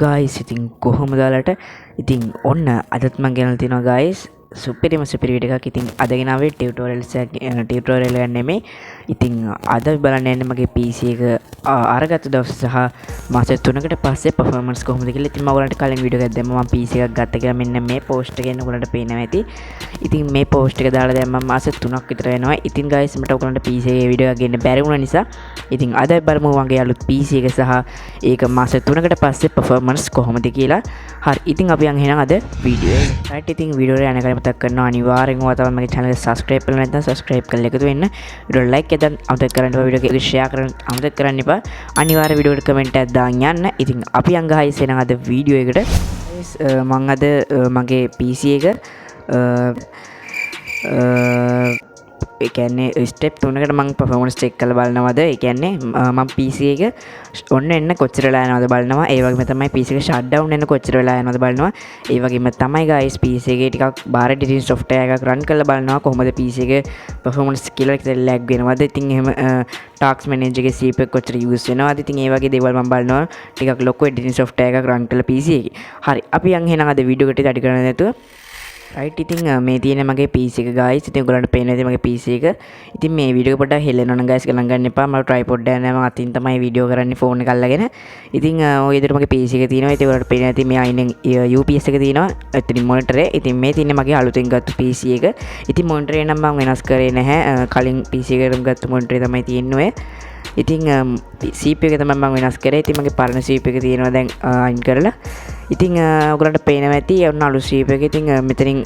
guys ඉතින් කොහොමද ඔයාලට ඉතින් ඔන්න අදත් මම ගෙනල්ලා තිනවා guys සුපිරිම වීඩියෝ එකක්. ඉතින් අද ගෙනාවේ ටියුටෝරියල් එකක් නෙමෙයි. ඉතින් අද බලන්න යන්නේ මගේ PC එක අරගත්ත දවස් සහ මාස 3කට පස්සේ performance කොහොමද කියලා. ඉතින් මම ඔයාලට කලින් වීඩියෝ එකක් දැම්මා මම PC එකක් ගත්ත කියලා. මෙන්න මේ post එක එන්න ඔයාලට පේනවා ඇති. ඉතින් මේ post එක දාලා දැන් මම මාස 3ක් විතර වෙනවා. ඉතින් guys මට ඔයාලට PC එකේ වීඩියෝ එකක් ගන්න බැරි වුණා නිසා ඉතින් අද බලමු මගේ අලුත් PC එක සහ ඒක මාස 3කට පස්සේ performance කොහොමද කියලා. හරි ඉතින් අපි යන් එහෙනම් අද වීඩියෝ එක. right ඉතින් වීඩියෝ එක යන කලින් මතක් කරනවා අනිවාර්යෙන්ම ඔයාලා තමයි මගේ channel එක subscribe කරලා නැත්නම් subscribe කරලා එකතු වෙන්න. වීඩියෝ like එකක් අමතක කරන්න එපා. වීඩියෝ එක share කරන්න අමතක කරන්න එපා. අනිවාර්යෙන් වීඩියෝ එකට comment එකක් දාන්න යන්න. ඉතින් අපි යන් guys එහෙනම් අද වීඩියෝ එකට. guys මම අද මගේ PC එක ඒ කියන්නේ ස්ටෙප් 3කට මම performance check කරලා බලනවාද. ඒ කියන්නේ මම PC එක ඔන්න එන්න කොච්චර වෙලා යනවද බලනවා. ඒ වගේම තමයි PC එක shut down වෙන්න කොච්චර වෙලා යනවද බලනවා. ඒ වගේම තමයි guys PC එකේ ටිකක් බාහිර editing software එකක් run කරලා බලනවා කොහොමද PC එක performance කියලා එක lag වෙනවද. ඉතින් එහෙම task manager එකේ CPU එක කොච්චර use වෙනවද. ඉතින් ඒ වගේ දේවල් මම බලනවා. ටිකක් ලොකු editing software එකක් run කරලා PC එකේ. හරි අපි යන් එහෙනම් අද වීඩියෝ එකට අඩි කරන්න නැතුව right ඉතින් මේ තියෙන මගේ PC එක guys. ඉතින් ඔයගොල්ලන්ට පේනවා ඉතින් මගේ PC එක. ඉතින් මේ වීඩියෝ එක පොඩ්ඩක් හෙලෙනවා නම් guys ගණන් ගන්න එපා. මම tripod එක නෑ මම අතින් තමයි වීඩියෝ කරන්නේ phone එක අල්ලගෙන. ඉතින් ඔය විදිහට මගේ PC එක තියෙනවා. ඉතින් ඔයාලට පේනවා ඉතින් මේ අයිනෙන් UPS එක තියෙනවා. ඉතින් monitor එක. ඉතින් මේ තියෙන්නේ මගේ අලුතෙන් ගත්ත PC එක. ඉතින් monitor එක නම් මම වෙනස් කරේ නැහැ. කලින් PC එකකට ගත්ත monitor එක තමයි තියෙන්නේ ඔය. ඉතින් CPU එක තමයි මම වෙනස් කරේ. ඉතින් මගේ පරණ CPU එක තියෙනවා දැන් අයින් කරලා. ඉතින් ඔයගලන්ට පේනවා ඇති ඔන්න අලුත් CPU එක. ඉතින් මෙතනින්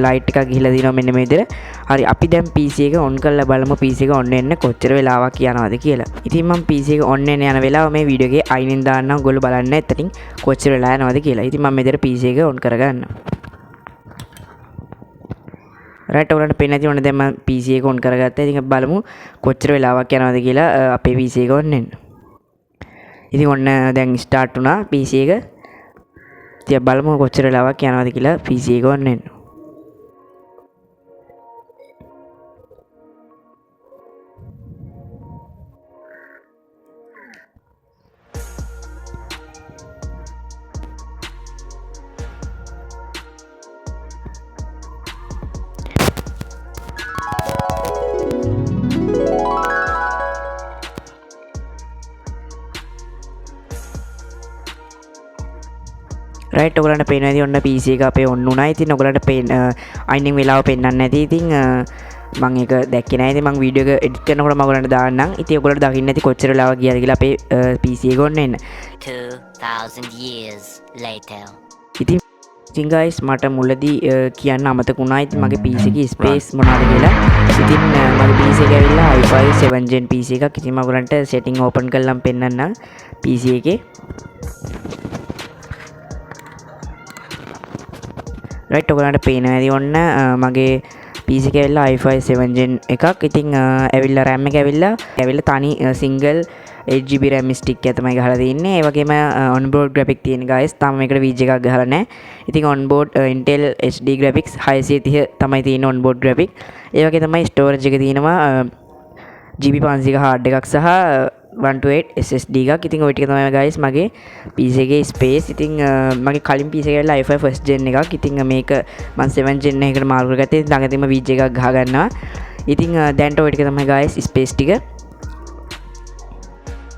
ලයිට් එකක් ගිහිලා දිනවා මෙන්න මේ විදිහට. හරි අපි දැන් PC එක on කරලා බලමු PC එක on වෙන්න කොච්චර වෙලාවක් යනවද කියලා. ඉතින් මම PC එක on වෙන්න යන වෙලාව මේ වීඩියෝ එකේ අයිනෙන් දාන්නම්. ඔයගොල්ලෝ බලන්න එතනින් කොච්චර වෙලා යනවද කියලා. ඉතින් මම මෙතන PC එක on කරගන්නවා. right ඔයාලට පේන්නේ නැති වුණා දැන් මම PC එක on කරගත්තා. ඉතින් අපි බලමු කොච්චර වෙලාවක් යනවද කියලා අපේ PC එක on වෙන්න. ඉතින් ඔන්න දැන් start වුණා PC එක. ඉතින් බලමු කොච්චර වෙලාවක් යනවද කියලා PC එක on වෙන්න. right ඔයගලන්ට පේනවා ඉතින් ඔන්න PC එක අපේ on වුණා. ඉතින් ඔයගලන්ට අයිනින් වෙලාව පෙන්නන්නේ නැති. ඉතින් මම ඒක දැක්කේ නැහැ. ඉතින් මම වීඩියෝ එක එඩිට් කරනකොට මම ඔයගලන්ට දාන්නම්. ඉතින් ඔයගලන්ට දකින්න ඇති කොච්චර වෙලාවක් ගියාද කියලා අපේ PC එක on වෙන්න. 2000 years later. ඉතින් guys මට මුලදී කියන්න අමතක වුණා. ඉතින් මගේ PC එකේ space මොනවද කියලා. ඉතින් මගේ PC එක ඇවිල්ලා i5 7 gen PC එකක්. ඉතින් මම ඔයගලන්ට setting open කරලාම පෙන්නන්නම් PC එකේ. right ඔයගලන්ට පේනවා ඇති ඔන්න මගේ PC එක ඇවිල්ලා i5 7 gen එකක්. ඉතින් ඇවිල්ලා RAM එක ඇවිල්ලා තනි single 8GB RAM stick එක තමයි ගහලා තියෙන්නේ. ඒ වගේම onboard graphic තියෙන guys. තාම මේකට VG එකක් ගහලා නැහැ. ඉතින් onboard Intel HD graphics 630 තමයි තියෙන onboard graphic. ඒ වගේ තමයි storage එක තියෙනවා GB 500 hard එකක් සහ 128 SSD එකක්. ඉතින් ওই ටික තමයි guys මගේ PC එකේ space. ඉතින් මගේ කලින් PC එක ඇවිල්ලා i5 first gen එකක්. ඉතින් මේක මම 7 gen එකකට මාරු කරගත්තා. ඉතින් ළඟදීම VG එකක් ගහ ගන්නවා. ඉතින් දැන්ට ওই ටික තමයි guys space ටික.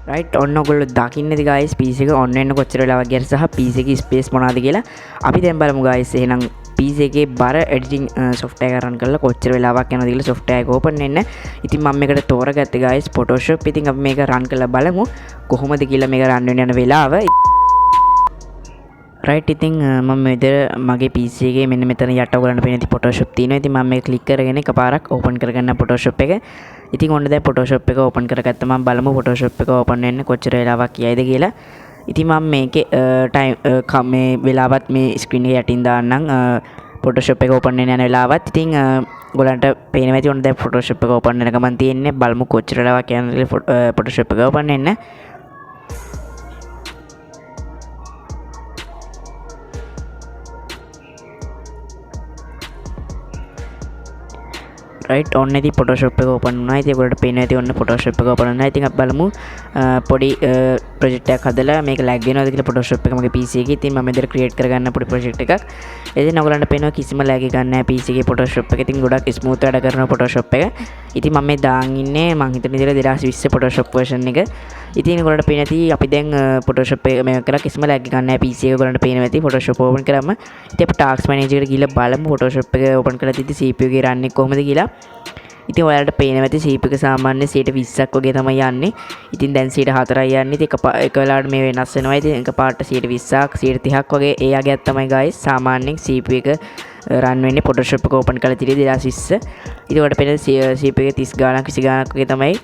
right ඔන්න ඔයගොල්ලෝ දකින්න ඇති guys PC එක on වෙන්න කොච්චර වෙලාවක් ගියද සහ PC එකේ space මොනවද කියලා. අපි දැන් බලමු guys එහෙනම් PC එකේ බර editing software එක run කරලා කොච්චර වෙලාවක් යනවද කියලා software එක open වෙන්න. ඉතින් මම මේකට තෝරගත්තේ guys Photoshop. ඉතින් අපි මේක run කරලා බලමු කොහොමද කියලා මේක run වෙන්න යන වෙලාව. right ඉතින් මම මෙතන මගේ PC එකේ මෙන්න මෙතන යට ඔයගලන්ට පේන ඉතින් Photoshop තියෙනවා. ඉතින් මම මේක click කරගෙන එකපාරක් open කරගන්න Photoshop එක. ඉතින් ඔන්න දැන් Photoshop එක open කරගත්තා. මම බලමු Photoshop එක open වෙන්න කොච්චර වෙලාවක් යයිද කියලා. ඉතින් මම මේකේ time මේ වෙලාවත් මේ screen එක යටින් දාන්නම් Photoshop එක open වෙන්න යන වෙලාවත්. ඉතින් ඔයගලන්ට පේනවා ඇති ඔන්න දැන් Photoshop එක open වෙන ගමන් තියෙන්නේ. බලමු කොච්චර වෙලාවක් යනද කියලා Photoshop එක open වෙන්න. රයිට් ඔන්න ඉතින් ෆොටෝෂොප් එක ඕපන් වුණා. ඉතින් ඔයගොල්ලන්ට පේනවා ඇති ඔන්න ෆොටෝෂොප් එක ඕපන් වුණා. ඉතින් අපි බලමු පොඩි ප්‍රොජෙක්ට් එකක් හදලා මේක ලැග් වෙනවද කියලා ෆොටෝෂොප් එක මගේ PC එකේ. ඉතින් මම මෙතන ක්‍රියේට් කරගන්න පොඩි ප්‍රොජෙක්ට් එකක්. ඉතින් ඔයගොල්ලන්ට පේනවා කිසිම ලැග් එකක් නැහැ PC එකේ ෆොටෝෂොප් එක. ඉතින් ගොඩක් ස්මූත් වැඩ කරනවා ෆොටෝෂොප් එක. ඉතින් මම මේ දාන් ඉන්නේ මං හිතන විදිහට 2020 ෆොටෝෂොප් version එක. ඉතින් ඔයගොල්ලන්ට පේන ඇති අපි දැන් ෆොටෝෂොප් එක මේක කරලා කිසිම ලැග් එකක් නැහැ PC එක. ඔයගොල්ලන්ට පේනවා ඇති ෆොටෝෂොප් ඕපන් කරාම ඉතින් අපි ටාස්ක් මැනේජර් එකට ගිහලා බලමු ෆොටෝෂොප් එක ඕපන් කරලා තියදී CPU එකේ රන් එක කොහොමද කියලා. ඉතින් ඔයාලට පේනවා ඇති CPU එක සාමාන්‍ය 20ක් වගේ තමයි යන්නේ. ඉතින් දැන් 4යි යන්නේ. ඉතින් එක වෙලාවට මේ වෙනස් වෙනවා. ඉතින් එකපාරට 20ක් 30ක් වගේ ඒ යගයක් තමයි guys සාමාන්‍යයෙන් CPU එක රන් වෙන්නේ Photoshop එක ඕපන් කරලා තියදී 2020. ඉතින් ඔයාලට පේන CPU එක 30 ගාණක් 20 ගාණක් වගේ තමයි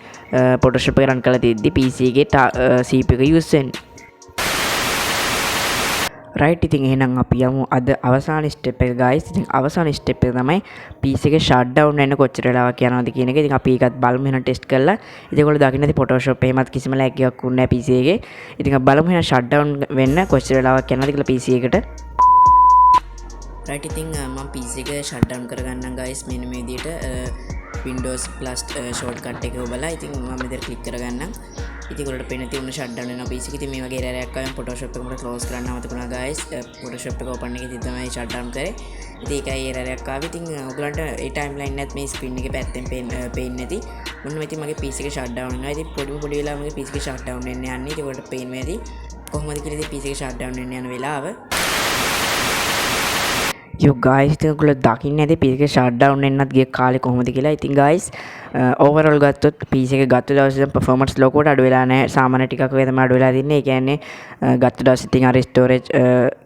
Photoshop එක රන් කරලා තියදී PC එකේ CPU එක use වෙන්නේ. රයිට් ඉතින් එහෙනම් අපි යමු අද අවසාන ස්ටෙප් එක guys. ඉතින් අවසාන ස්ටෙප් එක තමයි PC එක shut down වෙන්න කොච්චර වෙලාවක් යනවද කියන එක. ඉතින් අපි ඒකත් බලමු එහෙනම් ටෙස්ට් කරලා. ඉතින් ඔයගොල්ලෝ දකින්න ඇති Photoshop එහෙමත් කිසිම lag එකක් වුන්නේ නැහැ PC එකේ. ඉතින් අපි බලමු එහෙනම් shut down වෙන්න කොච්චර වෙලාවක් යනවද කියලා PC එකට. රයිට් ඉතින් මම PC එක shut down කරගන්නම් guys මෙන්න මේ විදිහට Windows plus shortcut එක ඔබලා. ඉතින් මම මෙතන ක්ලික් කරගන්නම්. ඉතින් ඔයාලට පේන තියෙන shut down වෙනවා PC එක. ඉතින් මේ වගේ error එකක් ආවම Photoshop එක මට close කරන්න අමතකුණා guys. Photoshop එක open එකේ තමයි shut down කරේ. ඉතින් ඒකයි error එකක් ආවේ. ඉතින් ඔයගලන්ට ඒ timeline එකත් මේ screen එකේ පැත්තෙන් පේන්නේ නැති. මොනවා ඉතින් මගේ PC එක shut down වෙනවා. ඉතින් පොඩි වෙලාවක මගේ PC එක shut down වෙන්න යන්නේ. ඉතින් ඔයාලට පේන්නේ ඇති කොහොමද කියලා ඉතින් PC එක shut down වෙන්න යන වෙලාව. Yo guys ඉතින් ඔයගොල්ලෝ දකින්න ඇති PC එක shut down වෙන්නත් ගිය කාලේ කොහොමද කියලා. ඉතින් guys overall ගත්තොත් PC එක ගත්ත දවසේ performance ලොකුවට අඩු වෙලා නැහැ. සාමාන්‍ය ටිකක් වගේ තමයි අඩු වෙලා තින්නේ. ඒ කියන්නේ ගත්ත දවසේ ඉතින් අර storage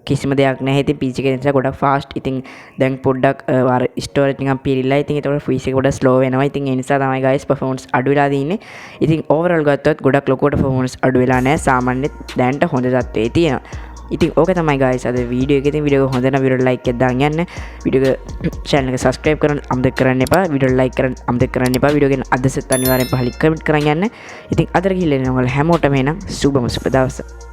කිසිම දෙයක් නැහැ. ඉතින් PC එක නිසා ගොඩක් fast. ඉතින් දැන් පොඩ්ඩක් අර storage නිකන් පිරිලා. ඉතින් ඒතකොට PC එක ගොඩක් slow වෙනවා. ඉතින් ඒ නිසා තමයි guys performance අඩු වෙලා තින්නේ. ඉතින් overall ගත්තොත් ගොඩක් ලොකුවට performance අඩු වෙලා නැහැ. සාමාන්‍ය දැනට හොඳ තත්ත්වයේ තියෙනවා. ඉතින් ඕක තමයි guys අද වීඩියෝ එකේ. ඉතින් වීඩියෝ එක හොඳ නම් වීඩියෝ like එකක් දාන්න යන්න. වීඩියෝ එක channel එක subscribe කරන්න අමතක කරන්න එපා. වීඩියෝ like කරන්න අමතක කරන්න එපා. වීඩියෝ එක අදසත් අනිවාර්යෙන් පහලින් comment කරන් යන්න. ඉතින් අදට ගිහිල්ලා එනවා ඔයාලා හැමෝටම එනම් සුබම සුබ දවසක්.